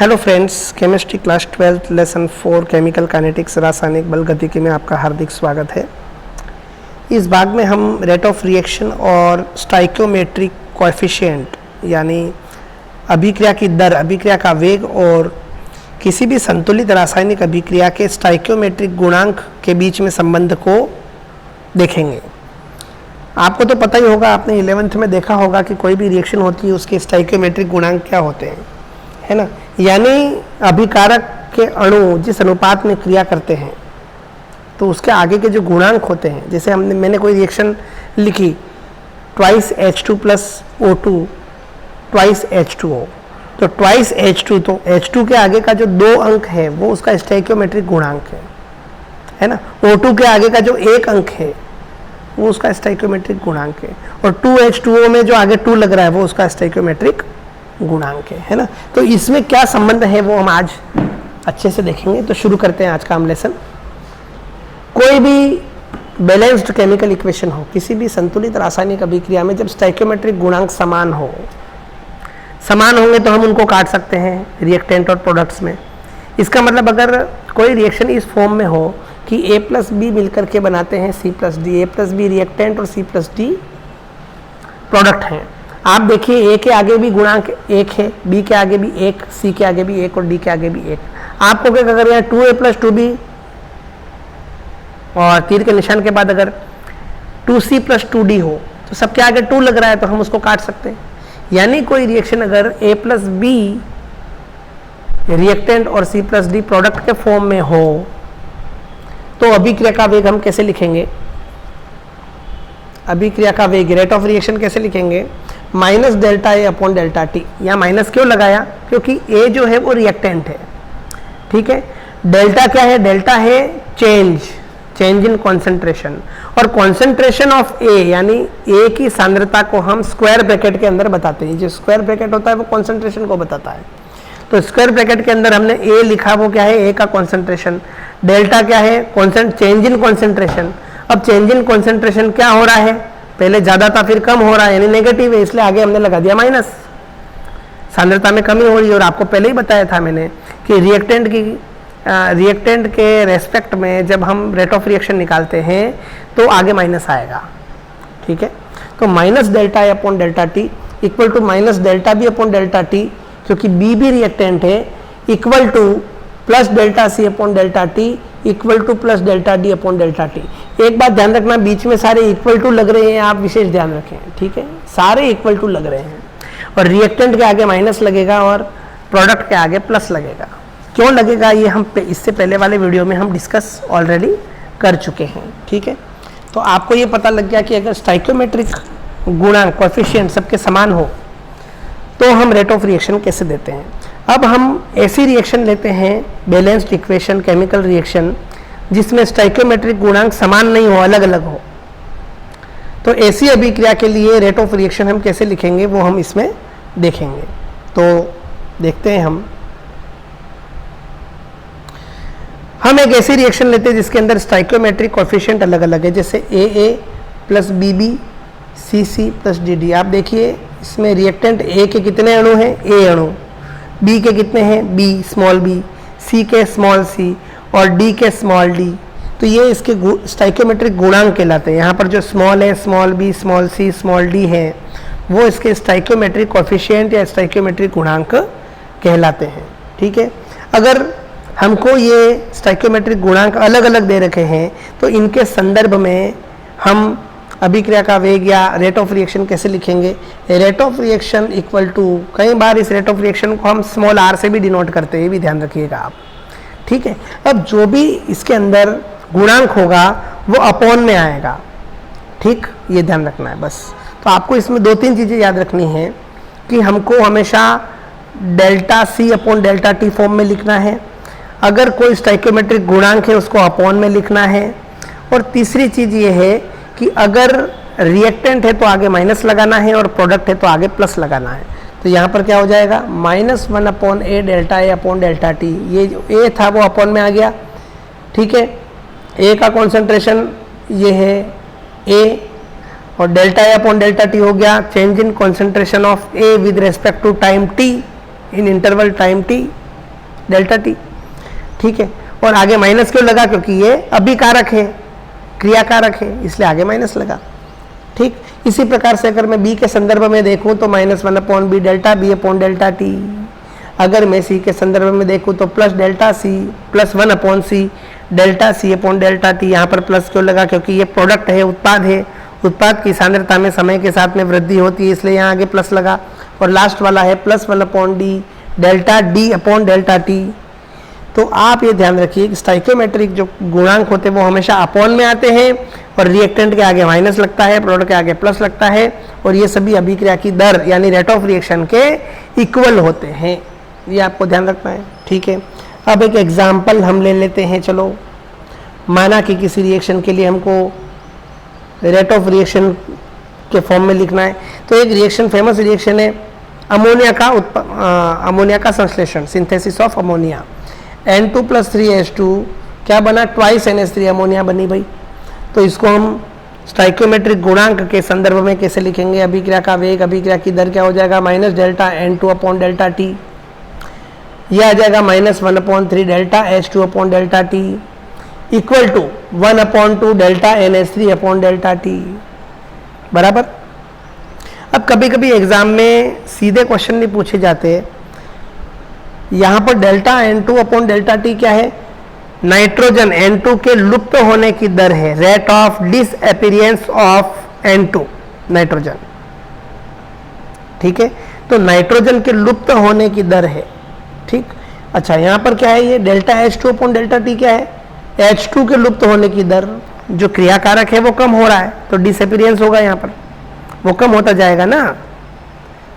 Hello friends, chemistry class 12 lesson 4 chemical kinetics रासायनिक बल गतिकी में आपका हार्दिक स्वागत है। इस भाग में हम रेट ऑफ रिएक्शन और स्टाइकियोमेट्रिक कोएफिशिएंट यानी अभिक्रिया की दर, अभिक्रिया का वेग और किसी भी संतुलित रासायनिक अभिक्रिया के स्टाइकियोमेट्रिक गुणांक के बीच में संबंध को देखेंगे। आपको तो पता ही होगा, आपने 11th में देखा होगा कि कोई भी रिएक्शन होती है उसके स्टाइकियोमेट्रिक गुणांक क्या होते हैं, है ना। यानी अभिकारक के अणु जिस अनुपात में क्रिया करते हैं तो उसके आगे के जो गुणांक होते हैं, जैसे मैंने कोई रिएक्शन लिखी twice H2 plus O2 twice H2O, तो ट्वाइस H2, तो H2 के आगे का जो 2 अंक है वो उसका स्टाइकियोमेट्रिक गुणांक है ना। O2 के आगे का जो 1 अंक है वो उसका स्टाइकियोमेट्रिक गुणांक है, और 2H2O में जो आगे 2 लग रहा है वो उसका स्टाइकियोमेट्रिक गुणांक है ना। तो इसमें क्या संबंध है वो हम आज अच्छे से देखेंगे। तो शुरू करते हैं आज का हम लेसन। कोई भी बैलेंस्ड केमिकल इक्वेशन हो, किसी भी संतुलित रासायनिक अभिक्रिया में जब स्टाइकियोमेट्रिक गुणांक समान होंगे तो हम उनको काट सकते हैं रिएक्टेंट और प्रोडक्ट्स में। इसका मतलब अगर कोई रिएक्शन इस फॉर्म में हो कि A प्लस बी मिलकर के बनाते हैं C plus D, A plus B reactant और C प्लस डी प्रोडक्ट हैं। आप देखिए A के आगे भी गुणांक 1 है, B के आगे भी 1, C के आगे भी 1 और D के आगे भी 1। आपको क्या, अगर यहाँ 2A प्लस 2B और तीर के निशान के बाद अगर 2C प्लस 2D हो तो सबके आगे 2 लग रहा है तो हम उसको काट सकते हैं। यानी कोई रिएक्शन अगर A प्लस बी रिएक्टेंट और C प्लस डी प्रोडक्ट के फॉर्म में हो तो अभिक्रिया का वेग हम कैसे लिखेंगे? अभिक्रिया का वेग, रेट ऑफ रिएक्शन कैसे लिखेंगे? Minus delta A upon delta t. यहाँ माइनस क्यों लगाया? क्योंकि ए जो है वो रिएक्टेंट है, ठीक है। डेल्टा क्या है? डेल्टा है चेंज इन कॉन्सेंट्रेशन, और कॉन्सेंट्रेशन ऑफ ए यानी ए की सांद्रता को हम स्क्वायर ब्रैकेट के अंदर बताते हैं। जो स्क्वायर ब्रैकेट होता है वो कॉन्सेंट्रेशन को बताता है। तो स्क्वायर ब्रैकेट के अंदर हमने ए लिखा, वो क्या है? ए का कॉन्सेंट्रेशन। डेल्टा क्या है? Change in concentration. अब चेंज इन कॉन्सेंट्रेशन क्या हो रहा है? पहले ज्यादा था फिर कम हो रहा है, यानी नेगेटिव है, इसलिए आगे हमने लगा दिया माइनस। सांद्रता में कमी हो रही है, और आपको पहले ही बताया था मैंने कि रिएक्टेंट के रेस्पेक्ट में जब हम रेट ऑफ रिएक्शन निकालते हैं तो आगे माइनस आएगा, ठीक है। तो minus delta A upon delta t equal to minus delta B upon delta t, क्योंकि बी भी रिएक्टेंट है, equal to plus delta C upon delta t equal to plus delta D upon delta t. एक बात ध्यान रखना, बीच में सारे equal to लग रहे हैं, आप विशेष ध्यान रखें, ठीक है। सारे इक्वल टू लग रहे हैं, और रिएक्टेंट के आगे माइनस लगेगा और प्रोडक्ट के आगे प्लस लगेगा। क्यों लगेगा ये हम इससे पहले वाले वीडियो में हम डिस्कस ऑलरेडी कर चुके हैं, ठीक है। तो आपको ये पता लग गया कि अगर स्टाइकियोमेट्रिक गुणांक कोएफिशिएंट सबके समान हो तो हम रेट ऑफ रिएक्शन कैसे देते हैं। अब हम ऐसी रिएक्शन लेते हैं, बैलेंस्ड इक्वेशन केमिकल रिएक्शन, जिसमें स्टाइकियोमेट्रिक गुणांक समान नहीं हो, अलग अलग हो। तो ऐसी अभिक्रिया के लिए रेट ऑफ रिएक्शन हम कैसे लिखेंगे वो हम इसमें देखेंगे। तो देखते हैं हम एक ऐसी रिएक्शन लेते हैं जिसके अंदर स्टाइकियोमेट्रिक कोएफिशिएंट अलग अलग है, जैसे AA plus BB CC plus DD। आप देखिए इसमें रिएक्टेंट A के कितने अणु हैं? A अणु। B के कितने हैं? B स्मॉल b, C के स्मॉल c और D के स्मॉल d। तो ये इसके स्टाइकियोमेट्रिक गुणांक कहलाते हैं। यहाँ पर जो स्मॉल है, small b, small c, small d है, वो इसके स्टाइकियोमेट्रिक कोएफिशिएंट या स्टाइकियोमेट्रिक गुणांक कहलाते हैं, ठीक है। अगर हमको ये स्टाइकियोमेट्रिक गुणांक अलग अलग दे रखे हैं तो इनके संदर्भ में हम अभिक्रिया का वेग या रेट ऑफ रिएक्शन कैसे लिखेंगे? Rate of reaction equal to, कई बार इस रेट ऑफ रिएक्शन को हम स्मॉल r से भी डिनोट करते हैं, ये भी ध्यान रखिएगा आप, ठीक है। अब जो भी इसके अंदर गुणांक होगा वो अपॉन में आएगा, ठीक, ये ध्यान रखना है बस। तो आपको इसमें 2-3 चीज़ें याद रखनी है कि हमको हमेशा delta C upon delta T form में लिखना है। अगर कोई स्टाइकियोमेट्रिक गुणांक है उसको अपॉन में लिखना है। और तीसरी चीज़ ये है कि अगर रिएक्टेंट है तो आगे माइनस लगाना है और प्रोडक्ट है तो आगे प्लस लगाना है। तो यहाँ पर क्या हो जाएगा? -1 upon A delta A upon delta t. ये जो A था वो अपॉन में आ गया, ठीक है। A का कॉन्सेंट्रेशन ये है A, और delta A upon delta t हो गया change in concentration of A with respect to time t in interval time t, delta t, ठीक है। और आगे माइनस क्यों लगा? क्योंकि ये अभिकारक है, क्रियाकारक है, इसलिए आगे माइनस लगा, ठीक। इसी प्रकार से अगर मैं बी के संदर्भ में देखूं तो -1/b delta B upon delta t. अगर मैं सी के संदर्भ में देखूं तो plus delta C plus 1/c delta C upon delta t. यहाँ पर प्लस क्यों लगा? क्योंकि ये प्रोडक्ट है, उत्पाद है, उत्पाद की सांद्रता में समय के साथ में वृद्धि होती है, इसलिए यहाँ आगे प्लस लगा। और लास्ट वाला है +1/d delta D upon delta t. तो आप ये ध्यान रखिए कि स्टाइकियोमेट्रिक जो गुणांक होते हैं वो हमेशा अपॉन में आते हैं और रिएक्टेंट के आगे माइनस लगता है, प्रोडक्ट के आगे प्लस लगता है, और ये सभी अभिक्रिया की दर यानी रेट ऑफ रिएक्शन के इक्वल होते हैं, ये आपको ध्यान रखना है, ठीक है। अब एक एग्जाम्पल हम ले लेते हैं। चलो, माना कि किसी रिएक्शन के लिए हमको रेट ऑफ रिएक्शन के फॉर्म में लिखना है। तो एक रिएक्शन, फेमस रिएक्शन है अमोनिया का संश्लेषण, synthesis of ammonia. N2 + 3H2 क्या बना? ट्वाइस NH3 अमोनिया बनी भाई। तो इसको हम स्टाइकियोमेट्रिक गुणांक के संदर्भ में कैसे लिखेंगे? अभिक्रिया का वेग, अभिक्रिया की दर क्या हो जाएगा? Minus delta N2 upon delta t. यह आ जाएगा -1/3 delta H2 upon delta t equal to 1/2 delta NH3 upon delta t, बराबर। अब कभी कभी एग्जाम में सीधे क्वेश्चन नहीं पूछे जाते। यहाँ पर delta N2 upon delta T क्या है? नाइट्रोजन N2 के लुप्त होने की दर है, rate of disappearance of N2 nitrogen, ठीक है। तो नाइट्रोजन के लुप्त होने की दर है, ठीक। अच्छा, यहाँ पर क्या है? ये delta H2 upon delta T क्या है? H2 के लुप्त होने की दर, जो क्रियाकारक है वो कम हो रहा है, तो डिसअपीयरेंस होगा, यहाँ पर वो कम होता जाएगा ना,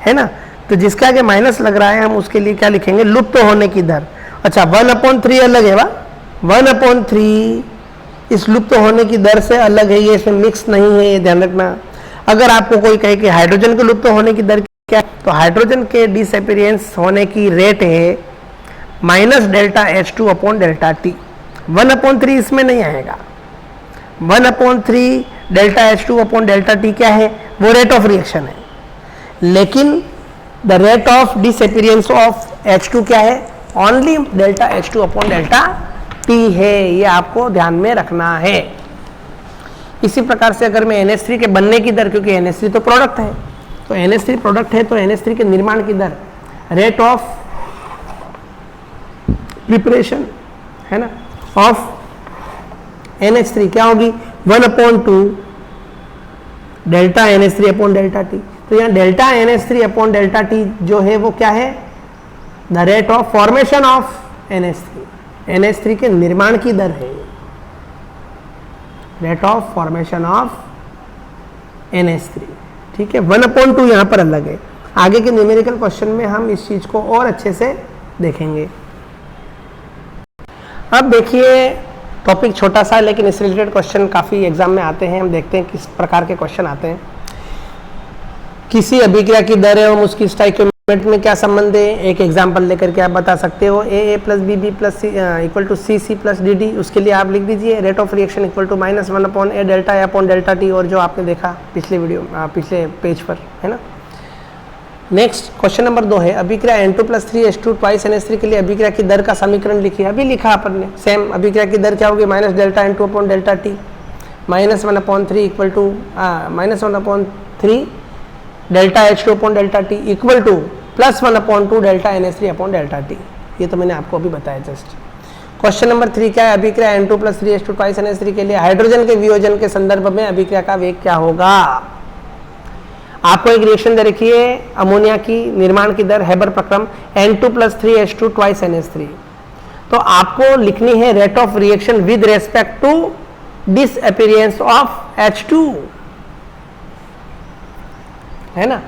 है ना। तो जिसके आगे माइनस लग रहा है हम उसके लिए क्या लिखेंगे? लुप्त होने की दर। अच्छा, 1/3 अलग है, 1/3 इस लुप्त होने की दर से अलग है, ये इसमें मिक्स नहीं है, ये ध्यान रखना। अगर आपको कोई कहे कि हाइड्रोजन के लुप्त होने की दर क्या है, तो हाइड्रोजन के डिसअपीयरेंस होने की रेट है minus delta H2 upon delta t. 1/3 इसमें नहीं आएगा। 1/3 delta H2 upon delta T क्या है? वो रेट ऑफ रिएक्शन है, लेकिन the rate of disappearance of H2 क्या है? Only delta H2 upon delta t है, ये आपको ध्यान में रखना है। इसी प्रकार से अगर मैं NH3 के बनने की दर, क्योंकि NH3 तो प्रोडक्ट है, तो NH3 प्रोडक्ट है तो NH3 के निर्माण की दर, रेट ऑफ प्रिपरेशन है ना ऑफ NH3 क्या होगी? 1/2 delta NH3 upon delta t. तो यहाँ delta NH3 upon delta T जो है वो क्या है? The rate of formation of NH3, NH3 के निर्माण की दर है, rate of formation of NH3, ठीक है। 1/2 यहाँ पर अलग है। आगे के न्यूमेरिकल क्वेश्चन में हम इस चीज को और अच्छे से देखेंगे। अब देखिए, टॉपिक छोटा सा है लेकिन इससे रिलेटेड क्वेश्चन काफ़ी एग्जाम में आते हैं। हम देखते हैं किस प्रकार के क्वेश्चन आते हैं। किसी अभिक्रिया की दर एवं उसकी स्टाइकियोमेट्री में क्या संबंध है? एक एग्जांपल लेकर के आप बता सकते हो। A + B + equal to C + D। उसके लिए आप लिख दीजिए rate of reaction equal to -1/A delta upon delta t, और जो आपने देखा पिछले पेज पर, है ना। नेक्स्ट क्वेश्चन नंबर 2 है, अभिक्रिया N2 + 3H2 ट्वाइस NH3 के लिए अभिक्रिया की दर का समीकरण लिखिए। अभी लिखा अपन ने, सेम अभिक्रिया की दर क्या होगी? Minus delta N2 upon delta t, -1/3 equal to -1/3 delta H2 upon delta t equal to +1/2 delta NH3 upon delta t. ये तो मैंने आपको अभी बताया जस्ट। क्वेश्चन नंबर 3 क्या है? अभिक्रिया N2 + 3H2 ट्वाइस NH3 के लिए हाइड्रोजन के वियोजन के संदर्भ में अभिक्रिया का वेग क्या होगा? आपको एक रिएक्शन दे रखी है अमोनिया की निर्माण की दर, हेबर प्रक्रम, N2 + 3H2 ट्वाइस NH3। तो आपको लिखनी है rate of reaction with respect to disappearance of H2, है ना,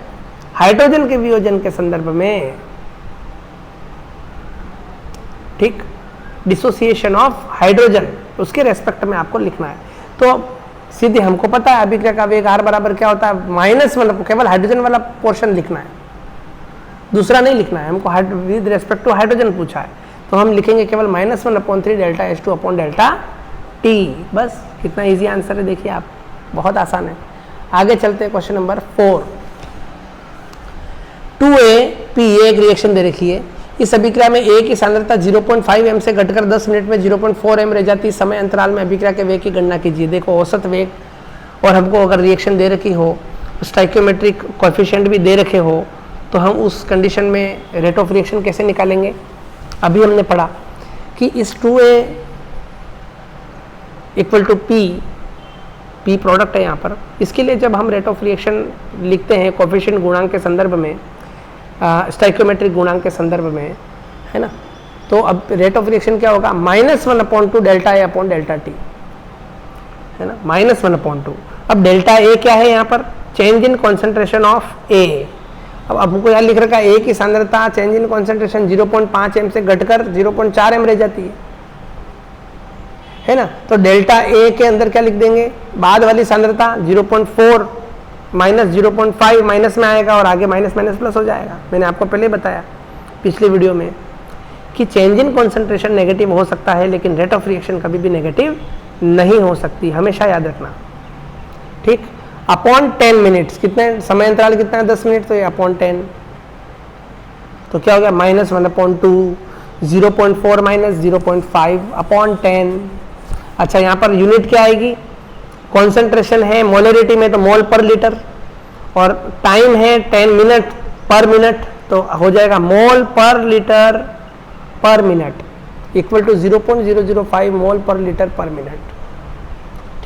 हाइड्रोजन के वियोजन के संदर्भ में, ठीक। डिसोसिएशन ऑफ हाइड्रोजन, उसके रेस्पेक्ट में आपको लिखना है। तो सीधे हमको पता है अभिक्रिया का वेग R बराबर क्या होता है? -1, केवल हाइड्रोजन वाला पोर्शन लिखना है, दूसरा नहीं लिखना है हमको। विद रेस्पेक्ट टू हाइड्रोजन पूछा है तो हम लिखेंगे केवल -1/3 delta H2 upon delta T. बस कितना इजी आंसर है, देखिए आप, बहुत आसान है। आगे चलते हैं क्वेश्चन नंबर 4। 2A P एक रिएक्शन दे रखी है, इस अभिक्रिया में A की सांद्रता 0.5 m से घटकर 10 मिनट में 0.4 m रह जाती है। समय अंतराल में अभिक्रिया के वेग की गणना कीजिए। देखो औसत वेग और हमको अगर रिएक्शन दे रखी हो, स्टाइकियोमेट्रिक कोएफिशिएंट भी दे रखे हो, तो हम उस कंडीशन में रेट ऑफ रिएक्शन कैसे निकालेंगे। अभी हमने पढ़ा कि इस 2A equal to P product है यहाँ पर। इसके लिए जब हम रेट ऑफ रिएक्शन लिखते हैं कोएफिशिएंट गुणांक के संदर्भ में, स्टाइकियोमेट्रिक गुणांक के संदर्भ में, है ना, तो अब रेट ऑफ रिएक्शन क्या होगा, -1/2 delta A upon delta T, है ना, -1/2। अब डेल्टा A क्या है यहाँ पर, change in concentration of A। अब हमको यहाँ लिख रखा है A की सांद्रता चेंज इन कॉन्सेंट्रेशन 0.5 m से घटकर 0.4 m रह जाती है ना। तो डेल्टा A के अंदर क्या लिख देंगे, बाद वाली सांद्रता 0.4 माइनस 0.5 माइनस में आएगा और आगे माइनस माइनस प्लस हो जाएगा। मैंने आपको पहले बताया पिछले वीडियो में कि चेंज इन कॉन्सेंट्रेशन नेगेटिव हो सकता है, लेकिन रेट ऑफ रिएक्शन कभी भी नेगेटिव नहीं हो सकती, हमेशा याद रखना, ठीक। अपॉन 10 मिनट्स, कितने समय अंतराल कितना है, 10 मिनट, तो ये अपॉन 10, तो क्या हो गया -1/2, 0.4 माइनस 0.5 अपॉन 10। अच्छा, यहाँ पर यूनिट क्या आएगी, कॉन्सेंट्रेशन है मोलरिटी में तो मोल पर लीटर, और टाइम है 10 मिनट पर मिनट, तो हो जाएगा मोल पर लीटर पर मिनट इक्वल टू 0.005 मोल पर लीटर पर मिनट,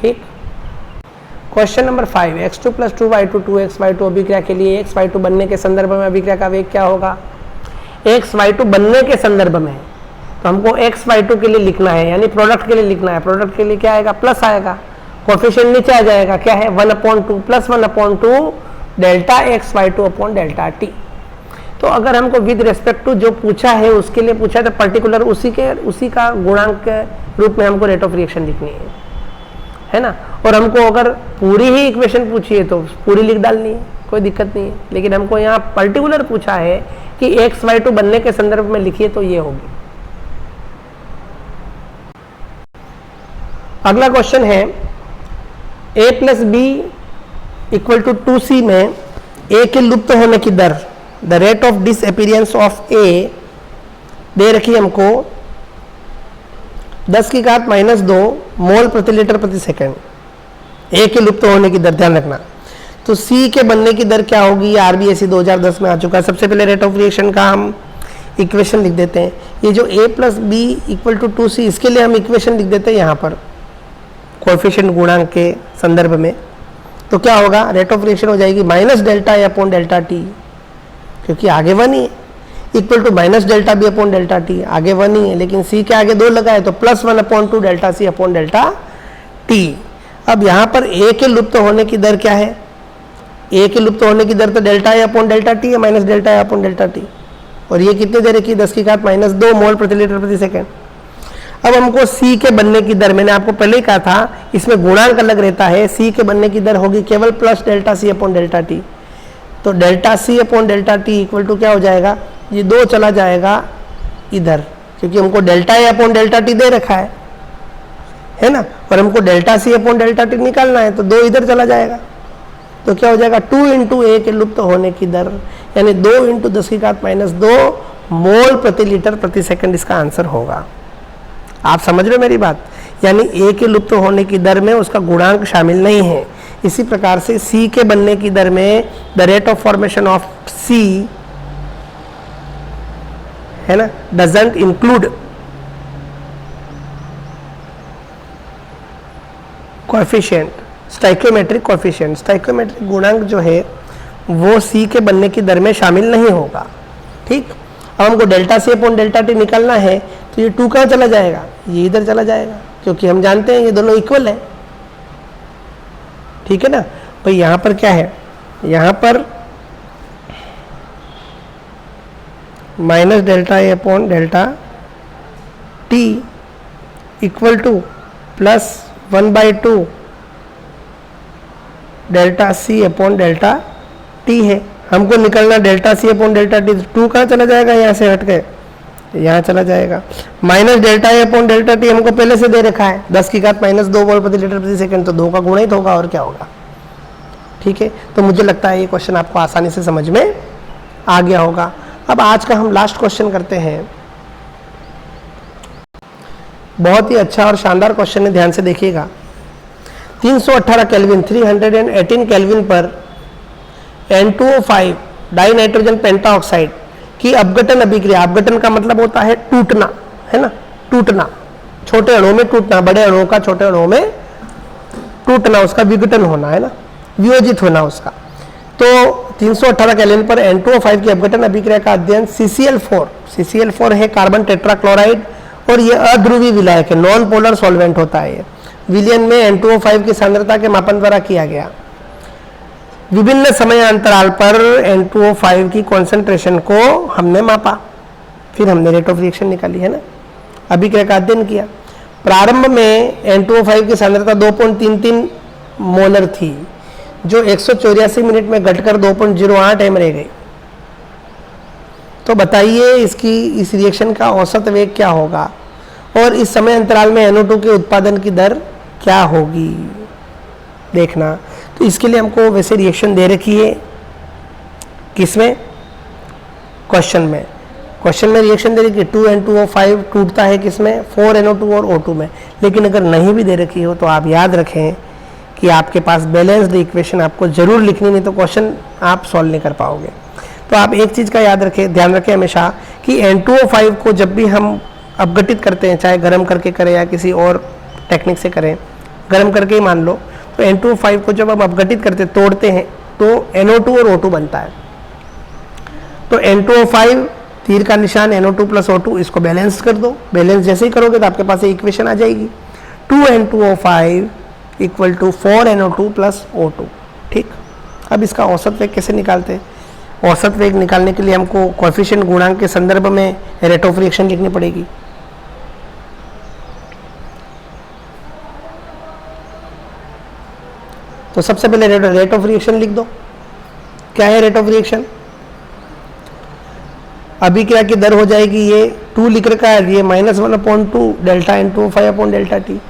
ठीक। Question number 5, x2 + 2y2 2xy2 अभिक्रिया के लिए xy2 बनने के संदर्भ में अभिक्रिया का वेग क्या होगा। xy2 बनने के संदर्भ में तो हमको xy2 के लिए लिखना है, यानी प्रोडक्ट के लिए लिखना है। प्रोडक्ट के लिए क्या आएगा, प्लस आएगा, कोएफिशिएंट नीचे आ जाएगा, क्या है 1/2 + 1/2 delta xy2 upon delta t। तो अगर हमको विद रेस्पेक्ट टू जो पूछा है उसके लिए पूछा तो पर्टिकुलर उसी का गुणांक के रूप में हमको रेट ऑफ रिएक्शन लिखनी है ना। और हमको अगर पूरी ही इक्वेशन पूछी है तो पूरी लिख डालनी है, कोई दिक्कत नहीं है, लेकिन हमको यहाँ पर्टिकुलर पूछा है कि xy2 बनने के संदर्भ में लिखिए, तो ये होगी। अगला क्वेश्चन है a + b = 2c में a के लुप्त होने की दर, the rate of disappearance of a दे रखी हमको 10⁻² मोल प्रति लीटर प्रति सेकंड, ए के लुप्त होने की दर, ध्यान रखना। तो सी के बनने की दर क्या होगी, आरबीएससी 2010 में आ चुका है। सबसे पहले रेट ऑफ रिएक्शन का हम इक्वेशन लिख देते हैं। ये जो a + b = 2c, इसके लिए हम इक्वेशन लिख देते हैं यहाँ पर कोएफिशिएंट गुणांक के संदर्भ में। तो क्या होगा, रेट ऑफ रिएक्शन हो जाएगी -delta A upon delta t, क्योंकि आगे 1 ही है, equal to -delta B upon delta t, आगे 1 ही है, लेकिन C के आगे 2 लगा है तो +1/2 delta C upon delta T. अब यहाँ पर A के लुप्त होने की दर क्या है, A के लुप्त होने की दर तो delta A upon delta t है, -delta A upon delta t, और ये कितने दे रखी है, 10⁻² मोल प्रति लीटर प्रति सेकेंड। अब हमको C के बनने की दर, मैंने आपको पहले ही कहा था इसमें गुणांक अलग रहता है, C के बनने की दर होगी केवल +delta C upon delta t. तो delta C upon delta t equal to क्या हो जाएगा, ये 2 चला जाएगा इधर, क्योंकि हमको delta A upon delta t दे रखा है ना, और हमको delta C upon delta t निकालना है, तो 2 इधर चला जाएगा। तो क्या हो जाएगा, 2 × A के लुप्त होने की दर, यानी 2 × 10⁻² मोल प्रति लीटर प्रति सेकंड इसका आंसर होगा। आप समझ रहे हो मेरी बात, यानी A के लुप्त होने की दर में उसका गुणांक शामिल नहीं है। इसी प्रकार से C के बनने की दर में the rate of formation of C, है ना, doesn't include coefficient, stoichiometric coefficient, stoichiometric गुणांक जो है वो C के बनने की दर में शामिल नहीं होगा, ठीक। अब हमको delta C upon delta t निकालना है, तो ये 2 कहाँ चला जाएगा, ये इधर चला जाएगा, क्योंकि हम जानते हैं ये दोनों इक्वल है, ठीक है ना। भाई यहाँ पर क्या है, यहाँ पर -delta A upon delta t equal to +1/2 delta C upon delta t है। हमको निकलना delta C upon delta t, 2 कहाँ चला जाएगा, यहाँ से हट के यहाँ चला जाएगा। -Delta A upon delta T हमको पहले से दे रखा है 10⁻² मोल प्रति लीटर प्रति सेकंड, तो 2 का गुणित होगा और क्या होगा, ठीक है। तो मुझे लगता है ये क्वेश्चन आपको आसानी से समझ में आ गया होगा। अब आज का हम लास्ट क्वेश्चन करते हैं। बहुत ही अच्छा और शानदार क्वेश्चन है, ध्यान से देखिएगा। 318 केल्विन 318 केल्विन पर N2O5 डाई नाइट्रोजन पेंटाऑक्साइड की अपघटन अभिक्रिया, अपघटन का मतलब होता है टूटना, है ना, टूटना, छोटे अणुओं में टूटना, बड़े अणुओं का छोटे अणुओं में टूटना, उसका विघटन होना, है ना, वियोजित होना उसका। तो 318 केल्विन पर N2O5 की अपघटन अभिक्रिया का अध्ययन CCl4 है कार्बन टेट्राक्लोराइड, और ये अध्रुवी विलायक है, नॉन पोलर सॉल्वेंट होता है। ये विलयन में N2O5 की सांद्रता के मापन द्वारा किया गया। विभिन्न समय अंतराल पर N2O5 की कॉन्सेंट्रेशन को हमने मापा, फिर हमने रेट ऑफ रिएक्शन निकाली, है ना, अभिक्रिया का अध्ययन किया। प्रारंभ में N2O5 की सांद्रता 2.33 मोलर थी, जो 184 मिनट में घटकर 2.08 m रह गई। तो बताइए इसकी इस रिएक्शन का औसत वेग क्या होगा और इस समय अंतराल में NO2 के उत्पादन की दर क्या होगी, देखना। तो इसके लिए हमको वैसे रिएक्शन दे रखी है, किसमें, क्वेश्चन में रिएक्शन दे रखी है 2N2O5 टूटता है किसमें, 4NO2 और O2 में। लेकिन अगर नहीं भी दे रखी हो तो आप याद रखें कि आपके पास बैलेंस्ड इक्वेशन आपको जरूर लिखनी, नहीं तो क्वेश्चन आप सॉल्व नहीं कर पाओगे। तो आप एक चीज़ का याद रखें, ध्यान रखें हमेशा कि N2O5 को जब भी हम अपघटित करते हैं, चाहे गर्म करके करें या किसी और टेक्निक से करें, गर्म करके ही मान लो, तो N2O5 को जब हम अपघटित करते, तोड़ते हैं, तो NO2 और O2 बनता है। तो N2O5 तीर का निशान NO2 प्लस O2, इसको बैलेंस कर दो। बैलेंस जैसे ही करोगे तो आपके पास ये इक्वेशन आ जाएगी, 2N2O5 equal to 4NO2 plus O2। ठीक, अब इसका औसत वेग कैसे निकालते हैं? औसत वेग निकालने के लिए हमको कोएफिशिएंट गुणांक के संदर्भ में रेट ऑफ रिएक्शन लिखनी पड़ेगी। तो सबसे पहले रेट ऑफ रिएक्शन लिख दो। क्या है रेट ऑफ रिएक्शन? अभिक्रिया की दर हो जाएगी, ये 2 लिख रखा है, ये -1/2 delta N2O5 upon delta t.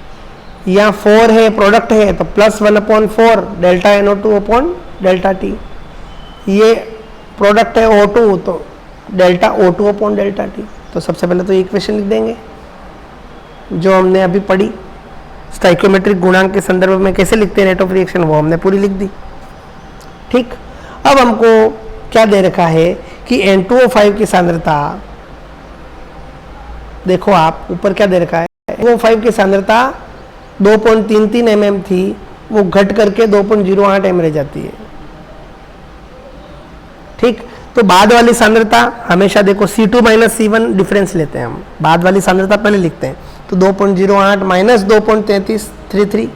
यहाँ 4 है, प्रोडक्ट है, तो +1/4 delta NO2 upon delta t. ये प्रोडक्ट है O2, तो delta O2 upon delta t. तो सबसे पहले तो ये इक्वेशन लिख देंगे जो हमने अभी पढ़ी। स्टाइकियोमेट्रिक गुणांक के संदर्भ में कैसे लिखते हैं रेट ऑफ रिएक्शन, वो हमने पूरी लिख दी। ठीक, अब हमको क्या दे रखा है कि N2O5 की सांद्रता, देखो आप ऊपर क्या दे रखा है, N2O5 की सांद्रता 2.33 mm थी, वो घट करके 2.08 m रह जाती है। ठीक, तो बाद वाली सांद्रता हमेशा देखो C2 माइनस C1 डिफरेंस लेते हैं हम, बाद वाली सांद्रता पहले लिखते हैं। तो 2.08 माइनस 2.3333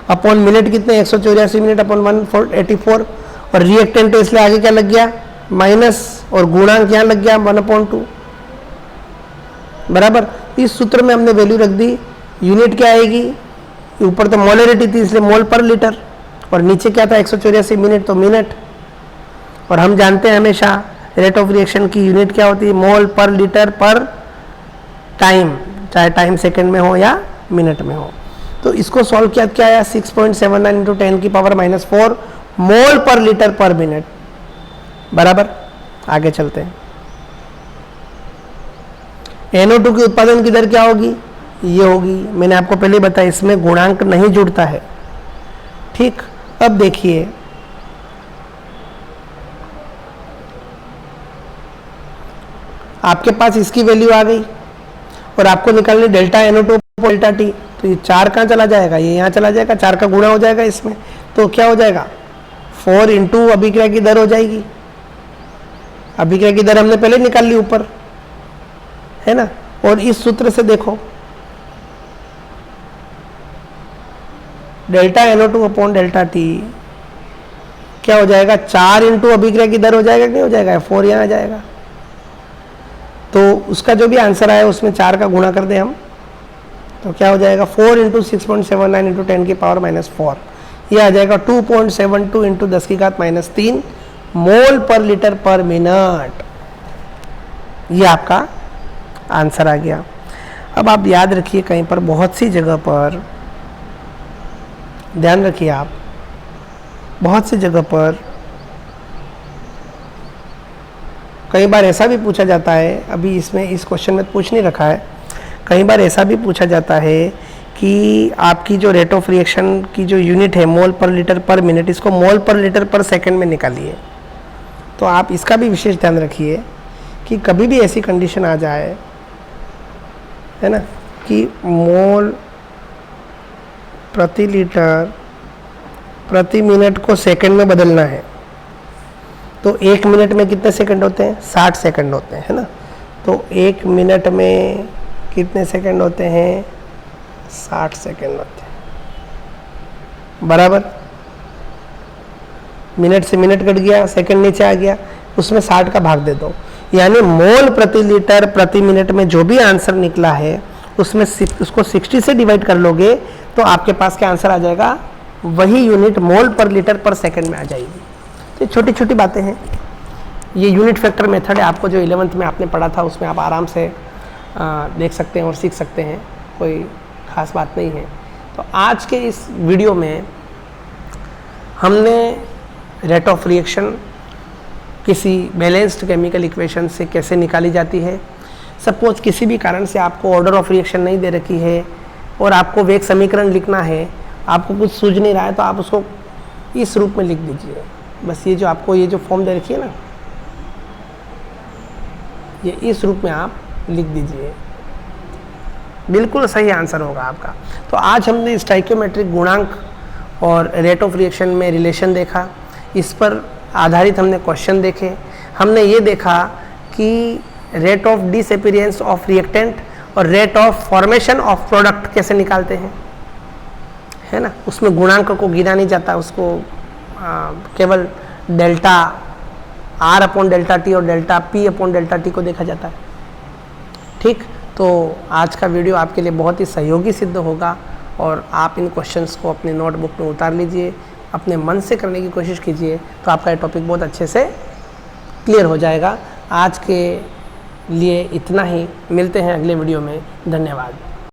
अपॉन मिनट कितने, 184 मिनट अपॉन 1/84, और रिएक्टेंट तो इसलिए आगे क्या लग गया माइनस, और गुणांक यहाँ लग गया 1/2 बराबर। इस सूत्र में हमने वैल्यू रख दी। यूनिट क्या आएगी, ऊपर तो मोलरिटी थी इसलिए मोल पर लीटर, और नीचे क्या था 184 मिनट, तो मिनट। और हम जानते हैं हमेशा रेट ऑफ रिएक्शन की यूनिट क्या होती है, मोल पर लीटर पर टाइम, चाहे टाइम सेकंड में हो या मिनट में हो। तो इसको सॉल्व किया, क्या आया 6.79 × 10⁻⁴ मोल पर लीटर पर मिनट बराबर। आगे चलते हैं। NO2 की उत्पादन की दर क्या होगी, ये होगी, मैंने आपको पहले बताया इसमें गुणांक नहीं जुड़ता है। ठीक, अब देखिए आपके पास इसकी वैल्यू आ गई और आपको निकालनी डेल्टा NO2 डेल्टा टी। तो ये 4 कहाँ चला जाएगा, ये यहाँ चला जाएगा, 4 का गुणा हो जाएगा इसमें, तो क्या हो जाएगा 4 × अभिक्रिया की दर हो जाएगी। अभिक्रिया की दर हमने पहले निकाल ली ऊपर, है ना। और इस सूत्र से देखो delta NO2 upon delta T क्या हो जाएगा, 4 × अभिक्रिया की दर हो जाएगा कि नहीं हो जाएगा, 4 यहाँ आ जाएगा। तो उसका जो भी आंसर आया उसमें 4 का गुणा कर दें हम, तो क्या हो जाएगा 4 × 6.79 × 10⁻⁴ ये आ जाएगा 2.72 × 10⁻³ मोल पर लीटर पर मिनट। ये आपका आंसर आ गया। अब आप याद रखिए, कहीं पर बहुत सी जगह पर ध्यान रखिए, आप बहुत सी जगह पर कई बार ऐसा भी पूछा जाता है, अभी इसमें इस क्वेश्चन में पूछ नहीं रखा है, कई बार ऐसा भी पूछा जाता है कि आपकी जो रेट ऑफ रिएक्शन की जो यूनिट है मोल पर लीटर पर मिनट, इसको मोल पर लीटर पर सेकंड में निकालिए। तो आप इसका भी विशेष ध्यान रखिए कि कभी भी ऐसी कंडीशन आ जाए, है ना, कि मोल प्रति लीटर प्रति मिनट को सेकंड में बदलना है, तो 1 मिनट में कितने सेकंड होते हैं? 60 सेकंड होते हैं, है ना। तो 1 मिनट में कितने सेकंड होते हैं? 60 सेकंड होते हैं, बराबर। मिनट से मिनट कट गया, सेकंड नीचे आ गया, उसमें 60 का भाग दे दो, यानी मोल प्रति लीटर प्रति मिनट में जो भी आंसर निकला है उसमें उसको 60 से डिवाइड कर लोगे तो आपके पास क्या आंसर आ जाएगा? वही यूनिट मोल पर लीटर पर सेकंड में आ जाएगी। तो छोटी छोटी बातें हैं, ये यूनिट फैक्टर मेथड है, आपको जो 11th में आपने पढ़ा था उसमें आप आराम से देख सकते हैं और सीख सकते हैं, कोई ख़ास बात नहीं है। तो आज के इस वीडियो में हमने रेट ऑफ रिएक्शन किसी बैलेंस्ड केमिकल इक्वेशन से कैसे निकाली जाती है। सपोज किसी भी कारण से आपको ऑर्डर ऑफ रिएक्शन नहीं दे रखी है और आपको वेग समीकरण लिखना है, आपको कुछ सूझ नहीं रहा है, तो आप उसको इस रूप में लिख दीजिए। बस ये जो आपको ये जो फॉर्म दे रखी है ना, ये इस रूप में आप लिख दीजिए, बिल्कुल सही आंसर होगा आपका। तो आज हमने स्टाइकियोमेट्रिक गुणांक और रेट ऑफ रिएक्शन में रिलेशन देखा, इस पर आधारित हमने क्वेश्चन देखे। हमने ये देखा कि rate of disappearance of reactant और rate of formation of product कैसे निकालते हैं, है ना। उसमें गुणांक को गिना नहीं जाता, उसको केवल delta R upon delta t और delta P upon delta t को देखा जाता है। ठीक, तो आज का वीडियो आपके लिए बहुत ही सहयोगी सिद्ध होगा और आप इन क्वेश्चंस को अपने नोटबुक में उतार लीजिए, अपने मन से करने की कोशिश कीजिए, तो आपका ये टॉपिक बहुत अच्छे से क्लियर हो जाएगा। आज के लिए इतना ही, मिलते हैं अगले वीडियो में। धन्यवाद।